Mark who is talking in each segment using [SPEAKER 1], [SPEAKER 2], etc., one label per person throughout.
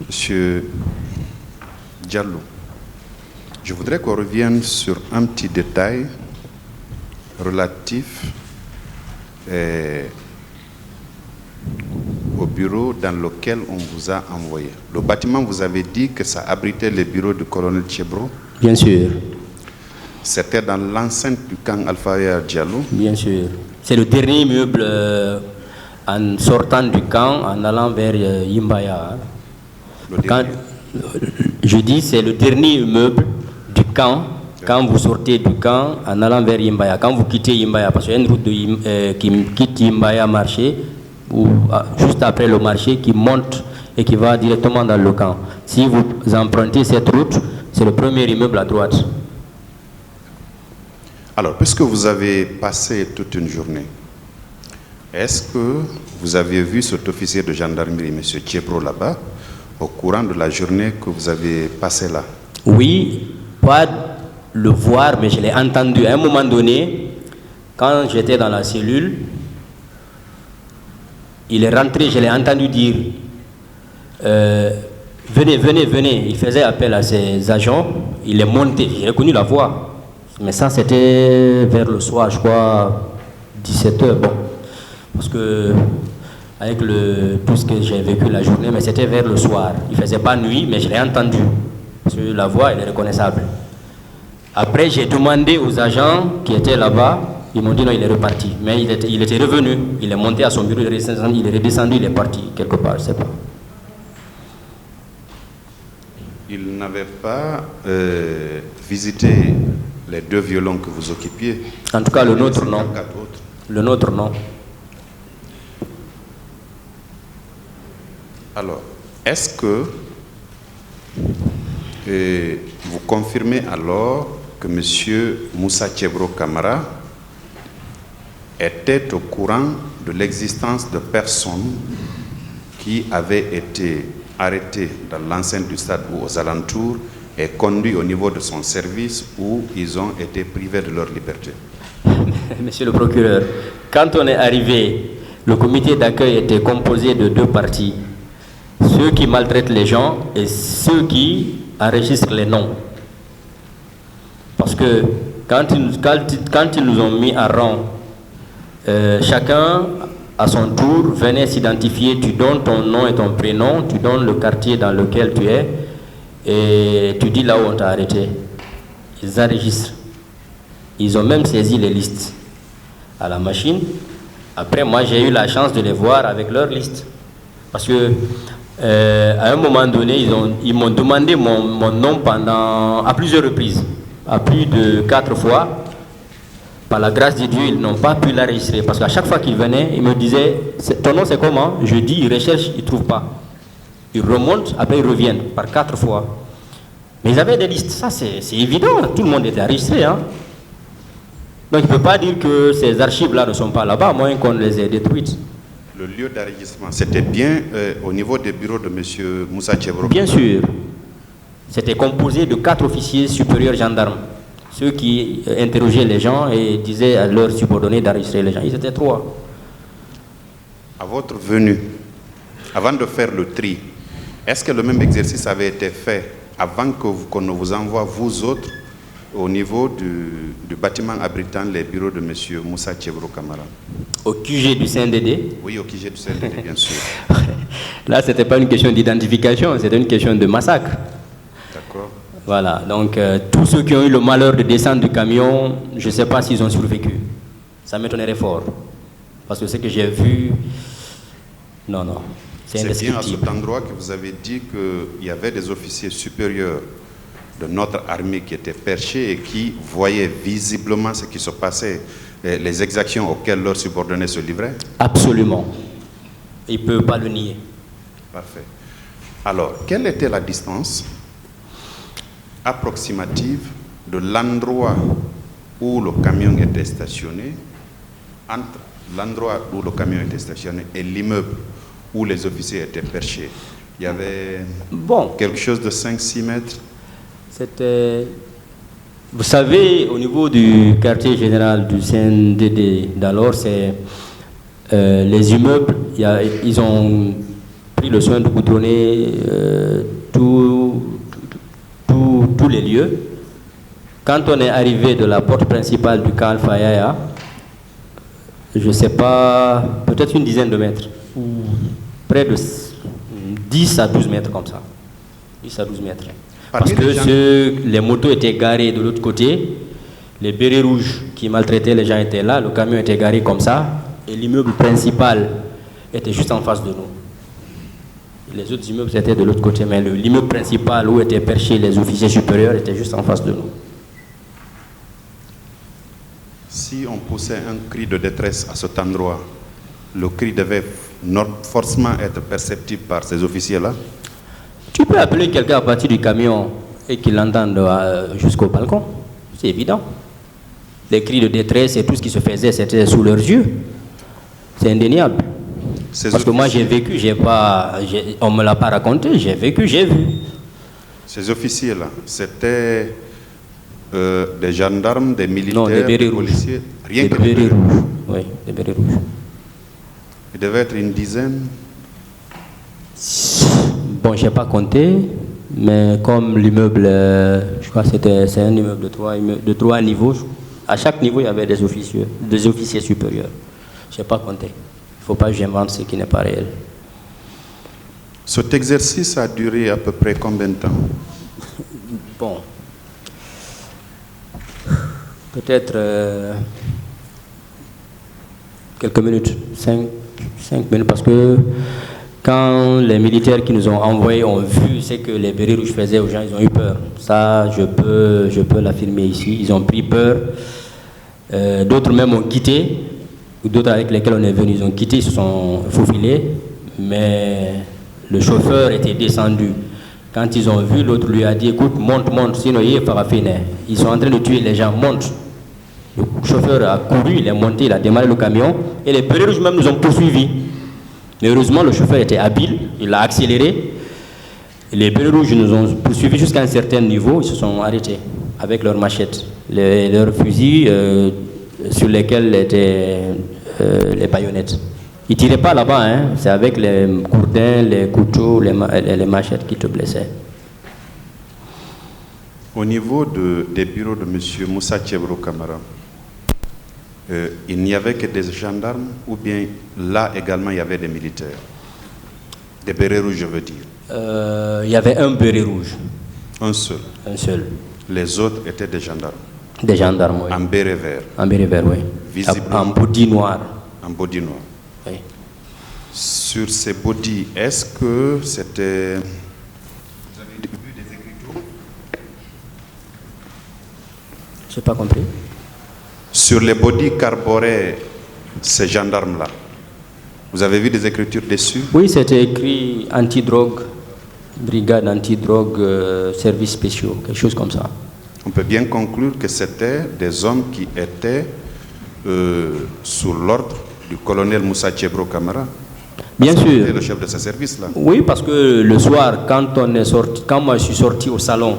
[SPEAKER 1] Monsieur Diallo, je voudrais qu'on revienne sur un petit détail relatif au bureau dans lequel on vous a envoyé. Le bâtiment, vous avez dit que ça abritait les bureaux du colonel Tchebro.
[SPEAKER 2] Bien sûr.
[SPEAKER 1] C'était dans l'enceinte du camp Alpha Diallo.
[SPEAKER 2] Bien sûr. C'est le dernier immeuble en sortant du camp, en allant vers Yimbaya. Je dis c'est le dernier immeuble du camp. Quand vous sortez du camp en allant vers Yimbaya, quand vous quittez Yimbaya, parce qu'il y a une route qui quitte Yimbaya marché, ou juste après le marché, qui monte et qui va directement dans le camp. Si vous empruntez cette route, c'est le premier immeuble à droite.
[SPEAKER 1] Alors, puisque vous avez passé toute une journée, est-ce que vous avez vu cet officier de gendarmerie, M. Tchebro, là-bas, au courant de la journée que vous avez passée là?
[SPEAKER 2] Oui, pas le voir, mais je l'ai entendu. À un moment donné, quand j'étais dans la cellule, il est rentré, je l'ai entendu dire venez, venez, venez. Il faisait appel à ses agents, il est monté, j'ai reconnu la voix. Mais ça, c'était vers le soir, je crois, 17h. Bon, parce que avec tout ce que j'ai vécu la journée, mais c'était vers le soir. Il ne faisait pas nuit, mais je l'ai entendu. Parce que la voix, elle est reconnaissable. Après, j'ai demandé aux agents qui étaient là-bas, ils m'ont dit non, il est reparti. Mais il était revenu, il est monté à son bureau, il est redescendu, il est parti quelque part, je ne sais pas.
[SPEAKER 1] Il n'avait pas visité les deux violons que vous occupiez?
[SPEAKER 2] En tout cas, le nôtre, non. Le nôtre, non.
[SPEAKER 1] Alors, est-ce que vous confirmez alors que M. Moussa Tchebro Camara était au courant de l'existence de personnes qui avaient été arrêtées dans l'enceinte du stade ou aux alentours et conduits au niveau de son service où ils ont été privés de leur liberté?
[SPEAKER 2] Monsieur le procureur, quand on est arrivé, le comité d'accueil était composé de deux parties. Ceux qui maltraitent les gens et ceux qui enregistrent les noms. Parce que quand ils nous ont mis à rang, chacun à son tour venait s'identifier. Tu donnes ton nom et ton prénom, tu donnes le quartier dans lequel tu es et tu dis là où on t'a arrêté. Ils enregistrent. Ils ont même saisi les listes à la machine. Après, moi, j'ai eu la chance de les voir avec leur liste. Parce que à un moment donné, ils m'ont demandé mon nom à plusieurs reprises, à plus de 4 fois. Par la grâce de Dieu, ils n'ont pas pu l'enregistrer. Parce qu'à chaque fois qu'ils venaient, ils me disaient ton nom c'est comment? Je dis, ils recherchent, ils ne trouvent pas. Ils remontent, après ils reviennent par 4 fois. Mais ils avaient des listes, ça c'est évident, tout le monde était enregistré. Hein? Donc il ne peut pas dire que ces archives-là ne sont pas là-bas, à moins qu'on les ait détruites.
[SPEAKER 1] Le lieu d'enregistrement, c'était bien au niveau des bureaux de M. Moussa Tchebro?
[SPEAKER 2] Bien sûr. C'était composé de 4 officiers supérieurs gendarmes. Ceux qui interrogeaient les gens et disaient à leurs subordonnés d'enregistrer les gens. Ils étaient 3.
[SPEAKER 1] À votre venue, avant de faire le tri, est-ce que le même exercice avait été fait avant qu'on ne vous envoie, vous autres, au niveau du bâtiment abritant les bureaux de M. Moussa Tchebro Camara?
[SPEAKER 2] Au QG du CNDD?
[SPEAKER 1] Oui, au QG du CNDD, bien sûr.
[SPEAKER 2] Là, ce n'était pas une question d'identification, c'était une question de massacre.
[SPEAKER 1] D'accord.
[SPEAKER 2] Voilà, donc tous ceux qui ont eu le malheur de descendre du camion, je ne sais pas s'ils ont survécu. Ça m'étonnerait fort. Parce que ce que j'ai vu, non, c'est indescriptible.
[SPEAKER 1] C'est bien à cet endroit que vous avez dit qu'il y avait des officiers supérieurs de notre armée qui étaient perchés et qui voyaient visiblement ce qui se passait, les exactions auxquelles leurs subordonnés se livraient?
[SPEAKER 2] Absolument. Il ne peut pas le nier.
[SPEAKER 1] Parfait. Alors, quelle était la distance approximative de l'endroit où le camion était stationné, entre l'endroit où le camion était stationné et l'immeuble où les officiers étaient perchés? Il y avait quelque chose de 5-6 mètres?
[SPEAKER 2] C'était... Vous savez, au niveau du quartier général du CNDD d'alors, c'est les immeubles, ils ont pris le soin de goudronner tous les lieux. Quand on est arrivé de la porte principale du camp Alpha Yaya, je ne sais pas, peut-être une dizaine de mètres, ou près de 10 à 12 mètres comme ça. 10 à 12 mètres. Parce que les motos étaient garées de l'autre côté, les bérets rouges qui maltraitaient les gens étaient là, le camion était garé comme ça, et l'immeuble principal était juste en face de nous. Les autres immeubles étaient de l'autre côté, mais l'immeuble principal où étaient perchés les officiers supérieurs était juste en face de nous.
[SPEAKER 1] Si on poussait un cri de détresse à cet endroit, le cri devait forcément être perceptible par ces officiers-là?
[SPEAKER 2] Tu peux appeler quelqu'un à partir du camion et qu'il l'entende jusqu'au balcon. C'est évident. Les cris de détresse et tout ce qui se faisait, c'était sous leurs yeux. C'est indéniable. Parce que moi j'ai vécu, on ne me l'a pas raconté, j'ai vécu, j'ai vu.
[SPEAKER 1] Ces officiers-là, c'était des gendarmes, des militaires,
[SPEAKER 2] non, des policiers, rien que des bérets rouges. Oui, des bérets rouges.
[SPEAKER 1] Il devait être une dizaine.
[SPEAKER 2] Bon, je n'ai pas compté, mais comme l'immeuble, je crois que c'est un immeuble de 3 niveaux. À chaque niveau, il y avait des officiers supérieurs. Je n'ai pas compté. Il ne faut pas que j'invente ce qui n'est pas réel.
[SPEAKER 1] Cet exercice a duré à peu près combien de temps?
[SPEAKER 2] Bon, peut-être quelques minutes, 5 minutes, parce que quand les militaires qui nous ont envoyés ont vu ce que les bérets rouges faisaient aux gens, ils ont eu peur. Ça, je peux l'affirmer ici. Ils ont pris peur. D'autres même ont quitté, ou d'autres avec lesquels on est venu, ils ont quitté, ils se sont faufilés, mais le chauffeur était descendu. Quand ils ont vu, l'autre lui a dit, écoute, monte, sinon il est paraffiné. Ils sont en train de tuer les gens, monte. Le chauffeur a couru, il est monté, il a démarré le camion, et les bérets rouges même nous ont poursuivis. Mais heureusement, le chauffeur était habile, il a accéléré. Les bérets rouges nous ont poursuivis jusqu'à un certain niveau, ils se sont arrêtés avec leurs machettes, leurs fusils sur lesquels étaient les baïonnettes. Ils ne tiraient pas là-bas, hein. C'est avec les gourdins, les couteaux, les machettes qui te blessaient.
[SPEAKER 1] Au niveau des bureaux de M. Moussa Tchebro Camara, il n'y avait que des gendarmes ou bien là également il y avait des militaires? Des bérets rouges, je veux dire.
[SPEAKER 2] Il y avait un béret rouge.
[SPEAKER 1] Un seul? Un seul. Les autres étaient des gendarmes?
[SPEAKER 2] Des gendarmes, oui.
[SPEAKER 1] En béret vert? En
[SPEAKER 2] béret vert, oui.
[SPEAKER 1] Visiblement.
[SPEAKER 2] En body noir.
[SPEAKER 1] En body noir.
[SPEAKER 2] Oui.
[SPEAKER 1] Sur ces body, est-ce que c'était... Vous avez vu des écritures?
[SPEAKER 2] Je n'ai pas compris.
[SPEAKER 1] Sur les body qu'arboraient ces gendarmes-là, vous avez vu des écritures dessus?
[SPEAKER 2] Oui, c'était écrit anti-drogue, brigade anti-drogue, services spéciaux, quelque chose comme ça.
[SPEAKER 1] On peut bien conclure que c'était des hommes qui étaient sous l'ordre du colonel Moussa Tchebro Camara.
[SPEAKER 2] Bien sûr.
[SPEAKER 1] C'était le chef de ce service-là.
[SPEAKER 2] Oui, parce que le soir, quand moi je suis sorti au salon,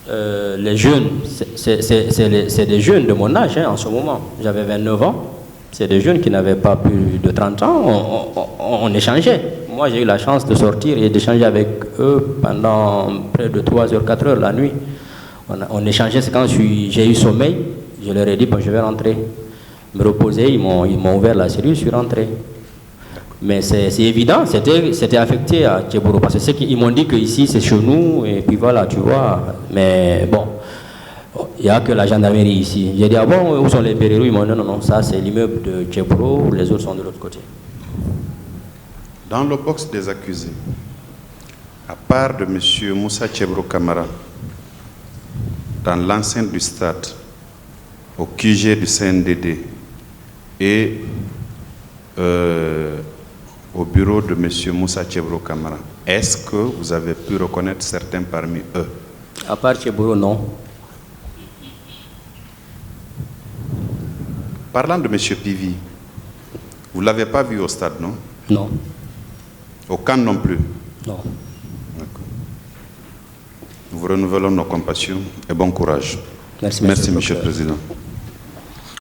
[SPEAKER 2] les jeunes, c'est des jeunes de mon âge, hein, en ce moment. J'avais 29 ans. C'est des jeunes qui n'avaient pas plus de 30 ans. On échangeait. Moi, j'ai eu la chance de sortir et d'échanger avec eux pendant près de 3 heures, 4 heures la nuit. On échangeait. C'est quand j'ai eu sommeil, je leur ai dit, bon, je vais rentrer. Me reposer, ils m'ont ouvert la cellule, je suis rentré. Mais c'est évident, c'était affecté à Tcheboro, parce que c'est qu'ils m'ont dit qu'ici c'est chez nous, et puis voilà, tu vois. Mais bon, il n'y a que la gendarmerie ici. J'ai dit, ah bon, où sont les bérets rouges? Ils m'ont dit, non, ça c'est l'immeuble de Tcheboro, les autres sont de l'autre côté.
[SPEAKER 1] Dans le box des accusés, à part de M. Moussa Tchebro Camara, dans l'enceinte du stade, au QG du CNDD et au bureau de M. Moussa Tchebro Camara, est-ce que vous avez pu reconnaître certains parmi eux?
[SPEAKER 2] À part Tchebro, non.
[SPEAKER 1] Parlant de M. Pivi, vous ne l'avez pas vu au stade, non?
[SPEAKER 2] Non.
[SPEAKER 1] Au camp non plus?
[SPEAKER 2] Non.
[SPEAKER 1] D'accord. Nous vous renouvelons nos compassions et bon courage.
[SPEAKER 2] Merci,
[SPEAKER 1] Monsieur le Président.